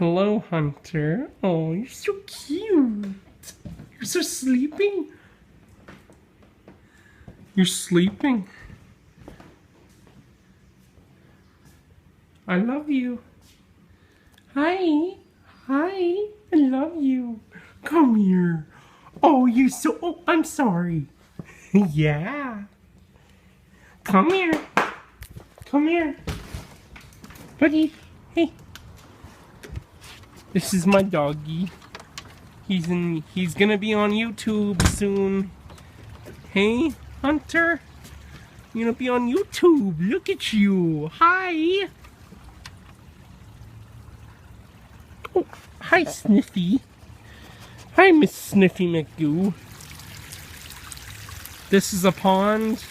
Hello, Hunter. Oh, you're so cute. You're so sleeping. You're sleeping. I love you. Hi. Hi. I love you. Come here. Oh, you're so... Oh, I'm sorry. Yeah. Come here. Come here. Buddy. Hey. This is my doggy. He's gonna be on YouTube soon. Hey, Hunter. You're gonna be on YouTube. Look at you. Hi. Oh, hi, Sniffy. Hi, Miss Sniffy McGoo. This is a pond.